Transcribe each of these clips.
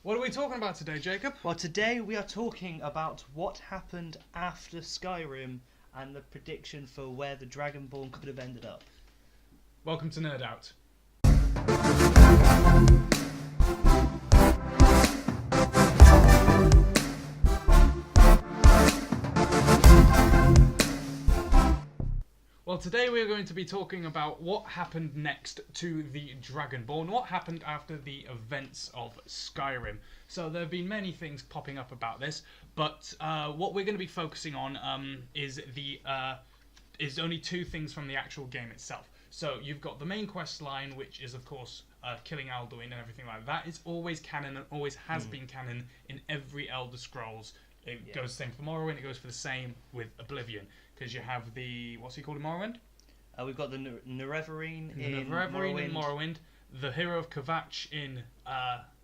What are we talking about today, Jacob? Well, today we are talking about what happened after Skyrim and the prediction for where the Dragonborn could have ended up. Welcome to NerdOut. Well, today we're going to be talking about what happened next to the Dragonborn, what happened after the events of Skyrim. So there have been many things popping up about this, but what we're going to be focusing on is only two things from the actual game itself. So you've got the main quest line, which is of course killing Alduin and everything like that. It's always canon and always has been canon in every Elder Scrolls. It goes the same for Morrowind, it goes for the same with Oblivion. Because you have the, what's he called in Morrowind? We've got the Nerevarine in Morrowind, the Hero of Kvatch in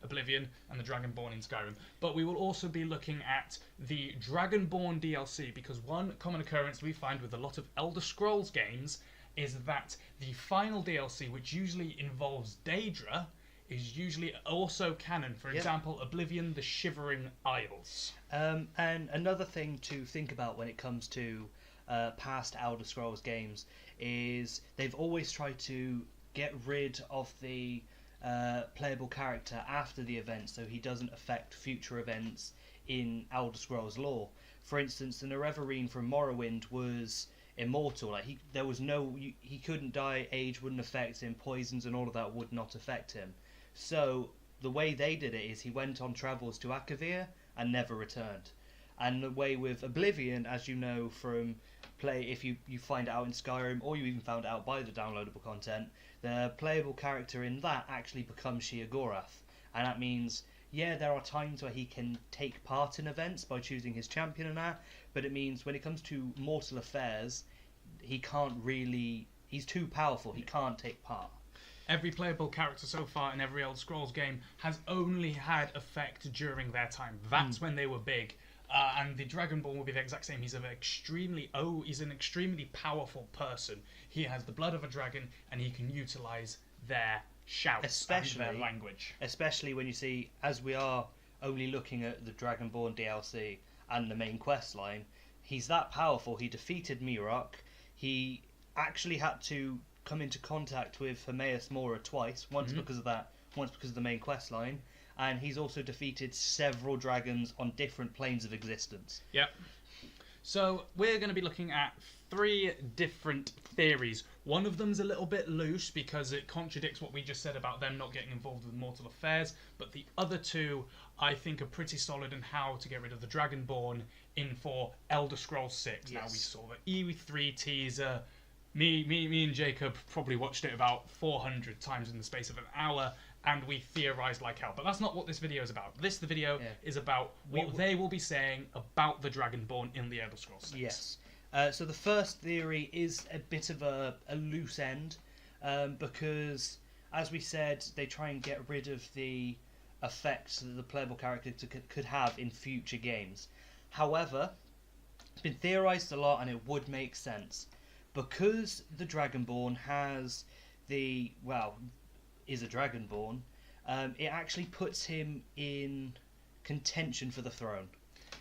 Oblivion, and the Dragonborn in Skyrim. But we will also be looking at the Dragonborn DLC, because one common occurrence we find with a lot of Elder Scrolls games is that the final DLC, which usually involves Daedra, is usually also canon. For example, Oblivion, the Shivering Isles. And another thing to think about when it comes to past Elder Scrolls games is they've always tried to get rid of the playable character after the event, so he doesn't affect future events in Elder Scrolls lore. For instance, the Nerevarine from Morrowind was immortal. Like he couldn't die, age wouldn't affect him, poisons and all of that would not affect him. So the way they did it is he went on travels to Akavir and never returned. And the way with Oblivion, as you know from if you find it out in Skyrim, or you even found it out by the downloadable content, the playable character in that actually becomes Sheogorath. And that means, there are times where he can take part in events by choosing his champion and that, but it means when it comes to mortal affairs, he's too powerful, he can't take part. Every playable character so far in every Elder Scrolls game has only had effect during their time. That's when they were big. And the Dragonborn will be the exact same. He's an extremely powerful person. He has the blood of a dragon, and he can utilize their shouts and their language. Especially when you see, as we are only looking at the Dragonborn DLC and the main quest line, he's that powerful. He defeated Mirok. He actually had to come into contact with Hermaeus Mora twice, once because of that, once because of the main quest line, and he's also defeated several dragons on different planes of existence. Yep. So we're going to be looking at three different theories. One of them's a little bit loose because it contradicts what we just said about them not getting involved with mortal affairs, but the other two I think are pretty solid in how to get rid of the Dragonborn for Elder Scrolls 6. Yes. Now we saw the E3 teaser. Me and Jacob probably watched it about 400 times in the space of an hour, and we theorised like hell. But that's not what this video is about. The video is about what they will be saying about the Dragonborn in the Elder Scrolls 6. Yes. So the first theory is a bit of a loose end, because, as we said, they try and get rid of the effects that the playable character could have in future games. However, it's been theorised a lot, and it would make sense. Because the Dragonborn is a Dragonborn, it actually puts him in contention for the throne.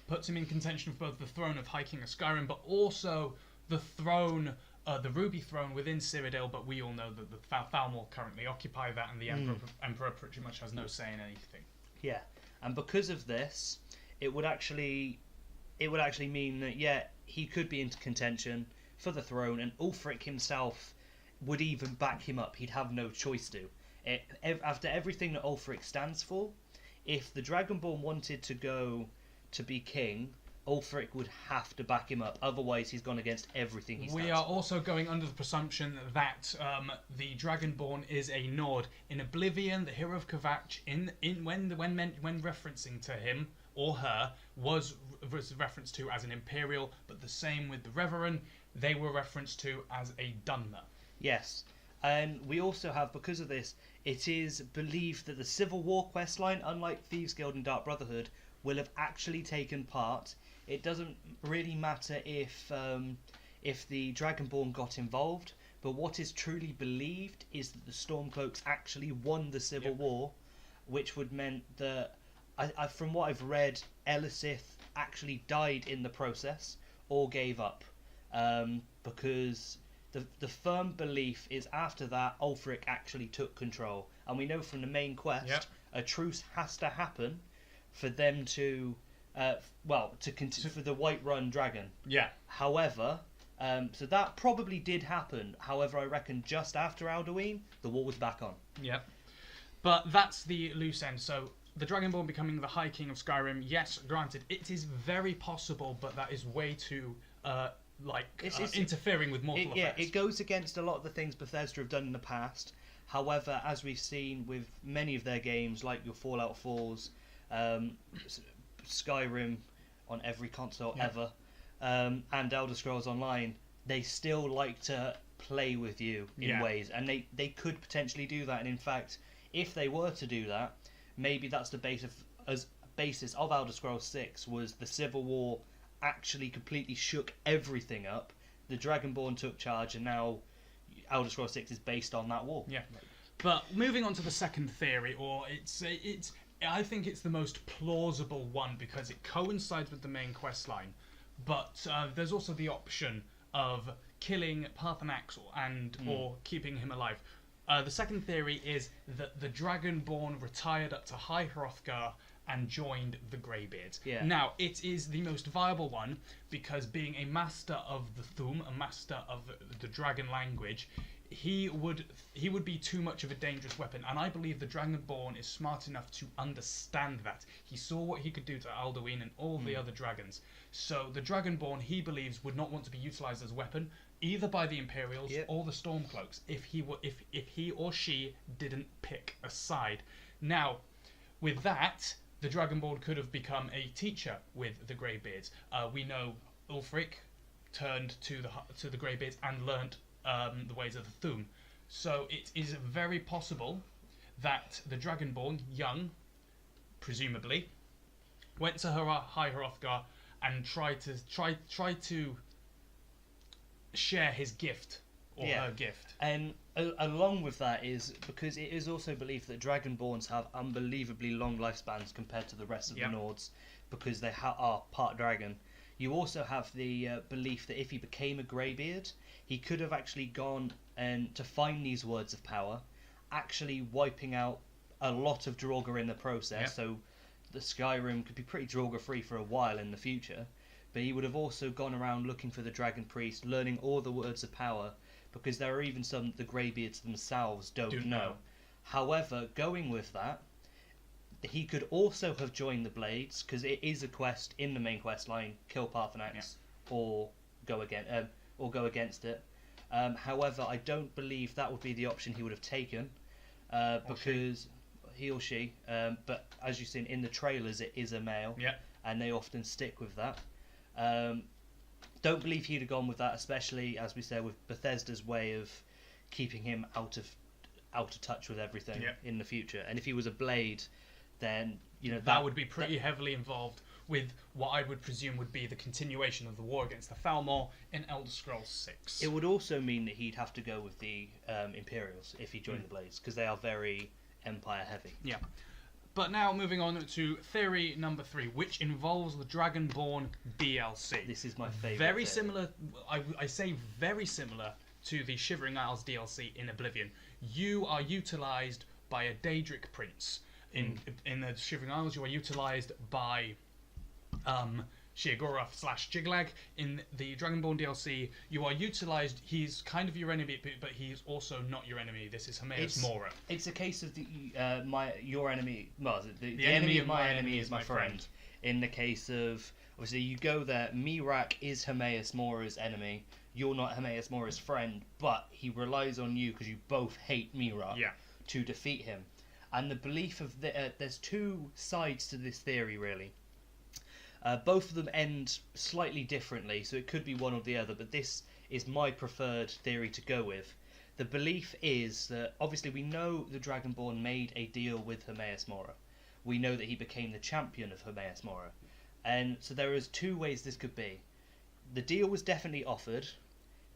Puts him in contention for both the throne of High King of Skyrim, but also the throne, the Ruby Throne within Cyrodiil, but we all know that the Thalmor currently occupy that, and the Emperor pretty much has no say in anything. Yeah, and because of this, it would actually mean that, he could be in contention for the throne, and Ulfric himself would even back him up. He'd have no choice to. After everything that Ulfric stands for, if the Dragonborn wanted to go to be king, Ulfric would have to back him up. Otherwise, he's gone against everything he stands for. We are also going under the presumption that the Dragonborn is a Nord. In Oblivion, the Hero of Kvatch, when referencing to him or her, was referenced to as an Imperial, but the same with the Reverend. They were referenced to as a Dunmer. Yes. And we also have, because of this, it is believed that the Civil War questline, unlike Thieves Guild and Dark Brotherhood, will have actually taken part. It doesn't really matter if the Dragonborn got involved, but what is truly believed is that the Stormcloaks actually won the Civil War, which would meant that from what I've read, Elisith actually died in the process or gave up, because the firm belief is after that Ulfric actually took control, and we know from the main quest a truce has to happen for them to for the Whiterun dragon. Yeah. However, so that probably did happen. However, I reckon just after Alduin, the war was back on. Yeah. But that's the loose end. So the Dragonborn becoming the High King of Skyrim, yes, granted, it is very possible, but that is way too interfering with mortal effects. Yeah, it goes against a lot of the things Bethesda have done in the past. However, as we've seen with many of their games, like your Fallout 4s, Skyrim on every console ever, and Elder Scrolls Online, they still like to play with you in ways, and they could potentially do that. And in fact, if they were to do that, maybe that's the basis of Elder Scrolls 6 was the Civil War actually completely shook everything up. The Dragonborn took charge, and now Elder Scrolls 6 is based on that war. Yeah. But moving on to the second theory, or I think it's the most plausible one because it coincides with the main quest line. But there's also the option of killing Parthenax or keeping him alive. The second theory is that the Dragonborn retired up to High Hrothgar and joined the Greybeards. Yeah. Now, it is the most viable one because being a master of the Thu'um, a master of the dragon language, he would be too much of a dangerous weapon, and I believe the Dragonborn is smart enough to understand that. He saw what he could do to Alduin and all the other dragons. So the Dragonborn, he believes, would not want to be utilised as a weapon, either by the Imperials or the Stormcloaks, if he or she didn't pick a side. Now, with that, the Dragonborn could have become a teacher with the Greybeards. We know Ulfric turned to the Greybeards and learnt the ways of the Thu'um. So it is very possible that the Dragonborn, young, presumably, went to High Hrothgar and tried to share his gift or her gift. And along with that is because it is also believed that Dragonborns have unbelievably long lifespans compared to the rest of the Nords because they are part dragon. You also have the belief that if he became a Greybeard, he could have actually gone and to find these words of power, actually wiping out a lot of Draugr in the process. So the Skyrim could be pretty Draugr free for a while in the future. But he would have also gone around looking for the Dragon Priest, learning all the words of power, because there are even some the Greybeards themselves don't know. However, going with that, he could also have joined the Blades, because it is a quest in the main quest line: kill Parthenax or go against it. However, I don't believe that would be the option he would have taken, because he or she. But as you've seen in the trailers, it is a male, and they often stick with that. Don't believe he'd have gone with that, especially as we said with Bethesda's way of keeping him out of touch with everything in the future. And if he was a Blade, then that would be pretty heavily involved with what I would presume would be the continuation of the war against the Thalmor in Elder Scrolls 6. It would also mean that he'd have to go with the Imperials if he joined the Blades, because they are very Empire heavy. Yeah. But now moving on to theory number 3, which involves the Dragonborn DLC. This is my favourite. Very similar, I say very similar to the Shivering Isles DLC in Oblivion. You are utilised by a Daedric prince. In the Shivering Isles, you are utilised by Sheogorath/Jiglag. In the Dragonborn DLC, you are utilised. He's kind of your enemy, but he's also not your enemy. This is Hermaeus Mora. It's a case of the enemy of my enemy is my friend. In the case of, obviously, you go there. Mirac is Hermaeus Mora's enemy. You're not Hermaeus Mora's friend, but he relies on you because you both hate Mirac to defeat him. And the belief of there's two sides to this theory, really. Both of them end slightly differently, so it could be one or the other, but this is my preferred theory to go with. The belief is that, obviously, we know the Dragonborn made a deal with Hermaeus Mora. We know that he became the champion of Hermaeus Mora. And so there is two ways this could be. The deal was definitely offered,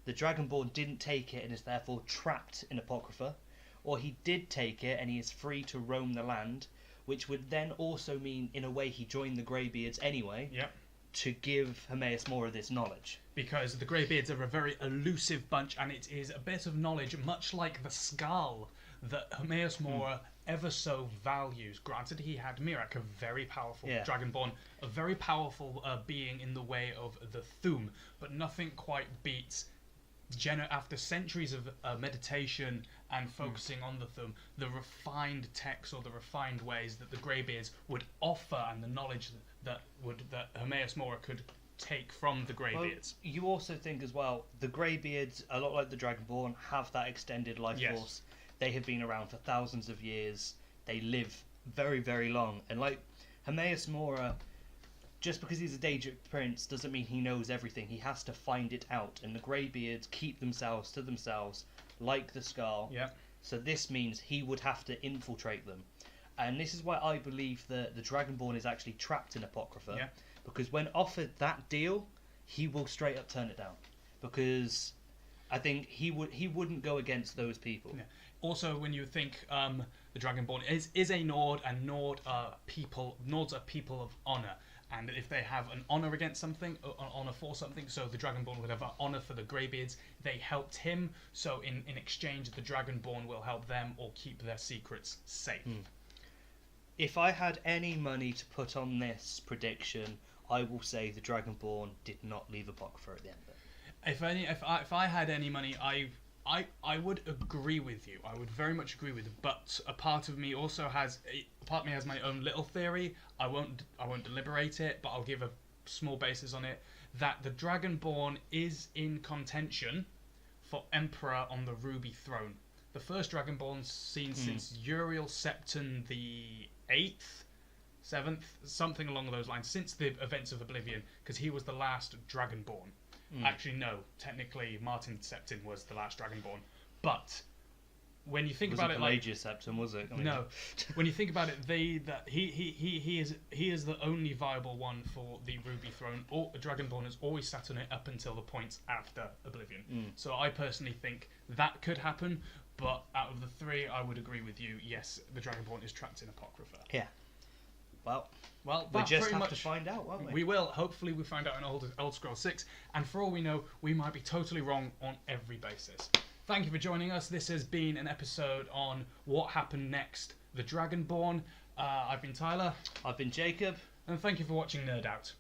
the Dragonborn didn't take it and is therefore trapped in Apocrypha, or he did take it and he is free to roam the land, which would then also mean, in a way, he joined the Greybeards anyway. Yep. To give Hermaeus Mora this knowledge. Because the Greybeards are a very elusive bunch, and it is a bit of knowledge, much like the Skull, that Hermaeus Mora ever so values. Granted, he had Mirak, a very powerful Dragonborn, a very powerful being in the way of the Thu'um, but nothing quite beats, after centuries of meditation and focusing on the Thu'um, the refined texts or the refined ways that the Greybeards would offer, and the knowledge that Hermaeus Mora could take from the Greybeards. Well, you also think as well, the Greybeards, a lot like the Dragonborn, have that extended life force. They have been around for thousands of years. They live very, very long. And like Hermaeus Mora, just because he's a Daedric prince doesn't mean he knows everything. He has to find it out. And the Greybeards keep themselves to themselves, like the Skull. Yeah. So this means he would have to infiltrate them. And this is why I believe that the Dragonborn is actually trapped in Apocrypha. Yeah. Because when offered that deal, he will straight up turn it down. Because I think he wouldn't go against those people. Yeah. Also, when you think the Dragonborn is a Nord, and Nords are people of honor. And if they have an honor against something, an honor for something, so the Dragonborn would have an honor for the Greybeards. They helped him, so in exchange, the Dragonborn will help them or keep their secrets safe. If I had any money to put on this prediction, I will say the Dragonborn did not leave Apocrypha at the end of it. If I had any money, I would agree with you. I would very much agree with you. But a part of me has my own little theory. I won't deliberate it, but I'll give a small basis on it. That the Dragonborn is in contention for Emperor on the Ruby Throne. The first Dragonborn seen since Uriel Septon the 8th, 7th, something along those lines, since the events of Oblivion, because he was the last Dragonborn. Actually, no. Technically, Martin Septon was the last Dragonborn. But when you think about it, Pelagius Septon, was it? No. When you think about it, he is the only viable one for the Ruby Throne. The Dragonborn has always sat on it up until the points after Oblivion. So I personally think that could happen. But out of the three, I would agree with you. Yes, the Dragonborn is trapped in Apocrypha. Yeah. Well, we just have to find out, won't we? We will. Hopefully, we find out in Old Scrolls 6. And for all we know, we might be totally wrong on every basis. Thank you for joining us. This has been an episode on what happened next, the Dragonborn. I've been Tyler. I've been Jacob. And thank you for watching NerdOut.